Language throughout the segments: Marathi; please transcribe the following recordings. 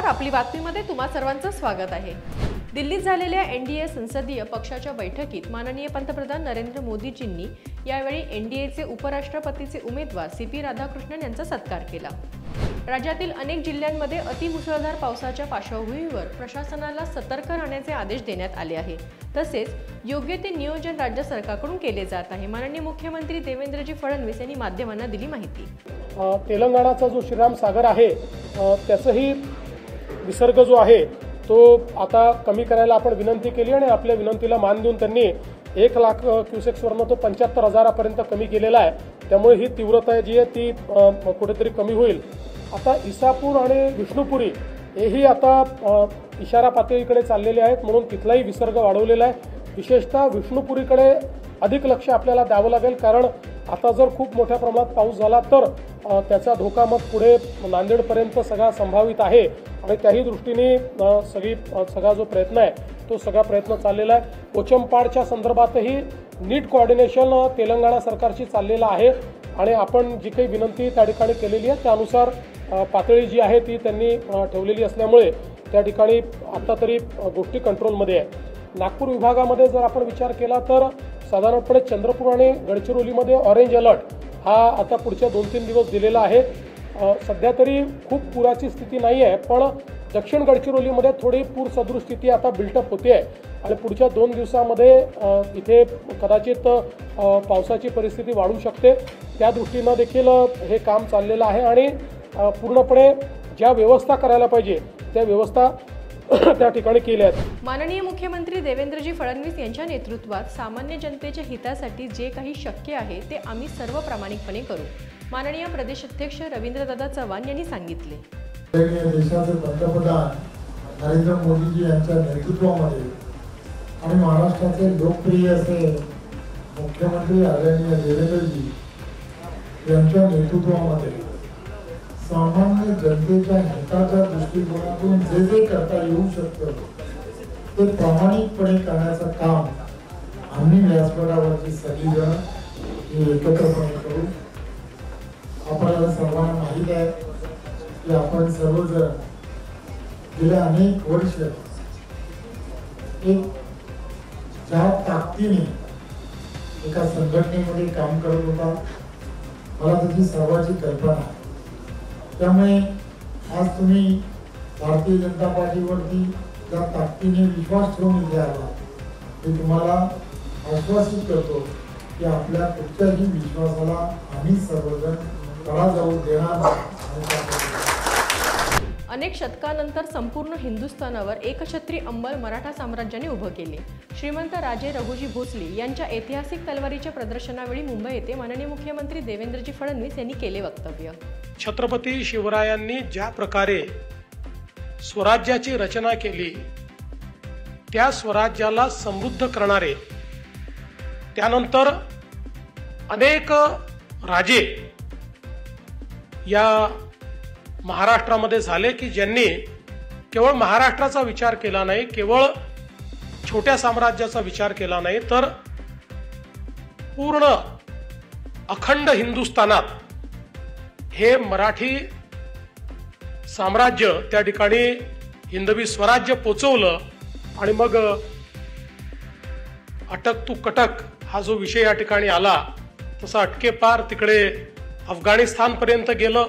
नमस्कार, आपली बातमीमध्ये तुम्हा सर्वांचं स्वागत आहे। दिल्लीत झालेल्या एनडीए संसदीय पक्षाच्या बैठकीत माननीय पंतप्रधान नरेंद्र मोदीजींनी यावेळी एनडीएचे उपराष्ट्रपतीचे उमेदवार सीपी राधाकृष्णन यांचा सत्कार केला। राज्यातील अनेक जिल्ह्यांमध्ये अतिमुसळधार पावसाच्या पार्श्वभूमीवर प्रशासनाला सतर्क राहण्याचे आदेश देण्यात आले आहे। तसेच योग्य ते नियोजन राज्य सरकारकडून केले जात आहे। माननीय मुख्यमंत्री देवेंद्रजी फडणवीस यांनी माध्यमांना दिली माहिती। तेलंगणाचा जो श्रीराम सागर आहे त्याचाही विसर्ग जो आहे तो आता कमी करायला आपण विनंती केली आणि आपल्या विनंतीला मान देऊन त्यांनी 1 लाख क्युसेक्सवरनं तो 75,000पर्यंत कमी केलेला आहे। त्यामुळे ही तीव्रता जी आहे ती कुठेतरी कमी होईल। आता इसापूर आणि विष्णुपुरी हेही आता इशारा पातळीकडे चाललेले आहेत, म्हणून तिथलाही विसर्ग वाढवलेला आहे। विशेषतः विष्णुपुरीकडे अधिक लक्ष आपल्याला द्यावं लागेल, कारण आता जर खूप मोठ्या प्रमाणात पाऊस झाला तर त्याचा धोका मग पुढे नांदेडपर्यंत सगळा संभावित आहे आणि त्याही दृष्टीने सगळा जो प्रयत्न आहे तो सगळा प्रयत्न चाललेला आहे। पोचमपाडच्या संदर्भातही नीट कोऑर्डिनेशन तेलंगणा सरकारची चाललेला आहे आणि आपण जी काही विनंती त्या ठिकाणी केलेली आहे त्यानुसार पातळी जी आहे ती त्यांनी ठेवलेली असल्यामुळे त्या ठिकाणी आता तरी गोष्टी कंट्रोलमध्ये आहे। नागपूर विभागामध्ये जर आपण विचार केला तर साधारणपणे चंद्रपूर आणि गडचिरोलीमध्ये ऑरेंज अलर्ट हा आता पुढच्या 2-3 दिवस दिलेला आहे। सध्या तरी खूप पुराची स्थिती नाही आहे, पण दक्षिण गडचिरोलीमध्ये थोडी पूर सदृश स्थिती आता बिल्टअप होते आहे आणि पुढच्या 2 दिवसामध्ये इथे कदाचित पावसाची परिस्थिती वाढू शकते। त्या दृष्टीनं देखील हे काम चाललेलं आहे आणि पूर्णपणे ज्या व्यवस्था करायला पाहिजे त्या व्यवस्था त्या ठिकाणी केल्या आहेत। माननीय मुख्यमंत्री देवेंद्रजी फडणवीस यांच्या नेतृत्वात सामान्य जनतेच्या हितासाठी जे काही शक्य आहे ते आम्ही सर्व प्रामाणिकपणे करू, माननीय प्रदेशाध्यक्ष रवींद्रदादा चव्हाण यांनी सांगितले। देशाचे पंतप्रधान नरेंद्र मोदीजी यांच्या नेतृत्वामध्ये आणि महाराष्ट्राचे लोकप्रिय असे मुख्यमंत्री आदरणीय देवेंद्रजी यांच्या नेतृत्वामध्ये सामान्य जनतेच्या हिताच्या दृष्टिकोनातून जे जे करता येऊ शकतं ते प्रामाणिकपणे करण्याचं काम आम्ही व्यासपीठावरची सगळीजण एकत्रपणे करू। आपल्याला सर्वांना माहीत आहे की आपण सर्वजण गेल्या अनेक वर्ष एक ज्या ताकदीने एका संघटनेमध्ये काम करत होता मला त्याची सर्वांची कल्पना आहे। त्यामुळे आज तुम्ही भारतीय जनता पार्टीवरती ज्या ताकदीने विश्वास ठेवून इथे आला मी तुम्हाला आश्वासित करतो की आपल्या कुठच्याही विश्वासाला आम्ही सर्वजण तडा जाऊ देणार नाही। अनेक शतकानंतर संपूर्ण हिंदुस्थानावर एकछत्री अंमल मराठा साम्राज्याने उभं केले। श्रीमंत राजे रघुजी भोसले यांच्या ऐतिहासिक तलवारीच्या प्रदर्शनावेळी मुंबई येथे माननीय मुख्यमंत्री देवेंद्रजी फडणवीस यांनी केले वक्तव्य। छत्रपती शिवरायांनी ज्या प्रकारे स्वराज्याची रचना केली त्या स्वराज्याला समृद्ध करणारे त्यानंतर अनेक राजे या महाराष्ट्रामध्ये झाले की ज्यांनी केवळ महाराष्ट्राचा विचार केला नाही, केवळ छोट्या साम्राज्याचा विचार केला नाही, तर पूर्ण अखंड हिंदुस्थानात हे मराठी साम्राज्य त्या ठिकाणी हिंदवी स्वराज्य पोचवलं आणि मग अटक तू कटक हा जो विषय या ठिकाणी आला तसा अटके पार तिकडे अफगाणिस्तान पर्यंत गेलं,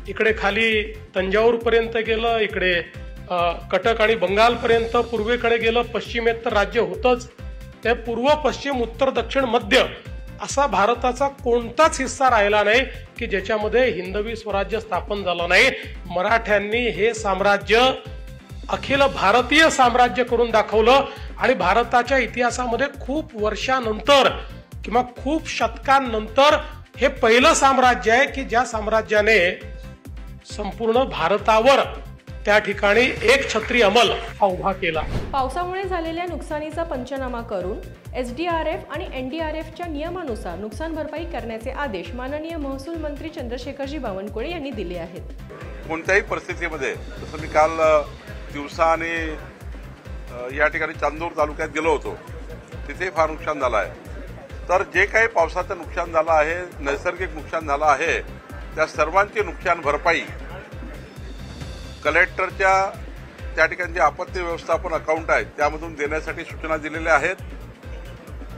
इकडे खाली तंजाऊर पर्यंत गेलं, इकडे कटक आणि बंगाल पर्यंत पूर्वेकडे गेलं, पश्चिमेत तर राज्य होतच। ते पूर्व पश्चिम उत्तर दक्षिण मध्य असा भारताचा कोणताच हिस्सा राहिला नाही की ज्याच्यामध्ये हिंदवी स्वराज्य स्थापन झालं नाही। मराठ्यांनी हे साम्राज्य अखिल भारतीय साम्राज्य करून दाखवलं आणि भारताच्या इतिहासामध्ये खूप वर्षानंतर किंवा खूप शतकांनंतर हे पहिलं साम्राज्य आहे की ज्या साम्राज्याने संपूर्ण भारतावर त्या ठिकाणी एक छत्री अंमल हा उभा केला। पावसामुळे झालेल्या नुकसानीचा पंचनामा करून एसडीआरएफ आणि एनडीआरएफच्या नियमानुसार नुकसान भरपाई करण्याचे आदेश माननीय महसूल मंत्री चंद्रशेखरजी बावनकुळे यांनी दिले आहेत। कोणत्याही परिस्थितीमध्ये जसं मी काल दिवसा आणि या ठिकाणी चांदूर तालुक्यात गेलो होतो तिथे फार नुकसान झालं आहे। तर जे काही पावसाचं नुकसान झालं आहे, नैसर्गिक नुकसान झालं आहे, त्या सर्वांची नुकसान भरपाई कलेक्टरच्या त्या ठिकाणी जे आपत्ती व्यवस्थापन अकाउंट आहेत त्यामधून देण्यासाठी सूचना दिलेल्या आहेत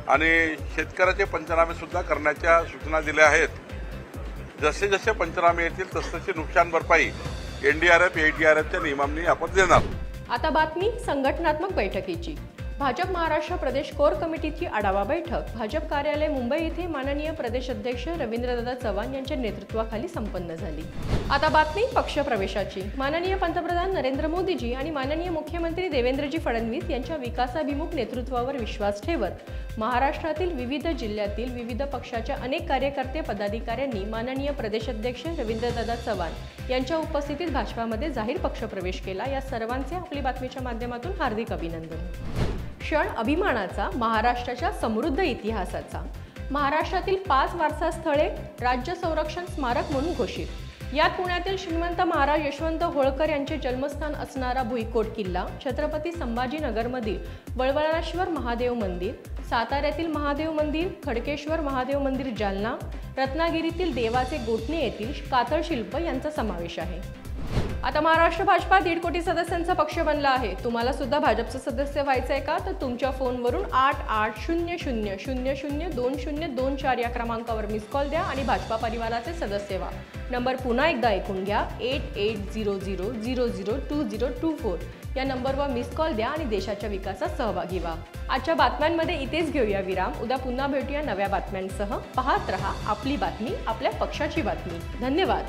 आणि शेतकऱ्याचे पंचनामे सुद्धा करण्याच्या सूचना दिल्या आहेत। जसे जसे पंचनामे येतील तसतशी नुकसान भरपाई एनडीआरएफ एडीआरएफच्या नियमांनी आपण देणार। आता बातमी संघटनात्मक बैठकीची। भाजप महाराष्ट्र प्रदेश कोर कमिटीची आढावा बैठक भाजप कार्यालय मुंबई येथे माननीय प्रदेश अध्यक्ष रवींद्रदादा चव्हाण यांच्या नेतृत्वाखाली संपन्न झाली। आता बातमी पक्ष प्रवेशाची। माननीय पंतप्रधान नरेंद्र मोदीजी आणि माननीय मुख्यमंत्री देवेंद्रजी फडणवीस यांच्या विकासाभिमुख नेतृत्वावर विश्वास ठेवत महाराष्ट्रातील विविध जिल्ह्यातील विविध पक्षाच्या अनेक कार्यकर्ते पदाधिकाऱ्यांनी माननीय प्रदेश अध्यक्ष रवींद्रदादा चव्हाण यांच्या उपस्थितीत भाजपामध्ये जाहीर पक्षप्रवेश केला। या सर्वांचे आपली बातमीच्या माध्यमातून हार्दिक अभिनंदन। क्षण अभिमानाचा, महाराष्ट्राच्या समृद्ध इतिहासाचा। महाराष्ट्रातील 5 वारसा स्थळे राज्य संरक्षण स्मारक म्हणून घोषित। यात पुण्यातील श्रीमंत महाराज यशवंत होळकर यांचे जन्मस्थान असणारा भुईकोट किल्ला, छत्रपती संभाजीनगरमधील वळवळेश्वर महादेव मंदिर, साताऱ्यातील महादेव मंदिर, खडकेश्वर महादेव मंदिर जालना, रत्नागिरीतील देवाचे गोठणे येथील कातळ शिल्प यांचा समावेश आहे। आता महाराष्ट्र भाजपा 1.5 कोटी सदस्यांचा पक्ष बनला आहे। तुम्हाला सुद्धा भाजपचं सदस्य व्हायचं आहे का? तर तुमच्या फोनवरून 8800002024 या क्रमांकावर मिस कॉल द्या आणि भाजपा परिवाराचे सदस्य व्हा। नंबर पुन्हा एकदा ऐकून घ्या, 8800002024 या नंबरवर मिस कॉल द्या आणि देशाच्या विकासात सहभागी व्हा। आजच्या बातम्यांमध्ये इथेच घेऊया विराम। उद्या पुन्हा भेटूया नव्या बातम्यांसह। पाहत रहा आपली बातमी, आपल्या पक्षाची बातमी। धन्यवाद।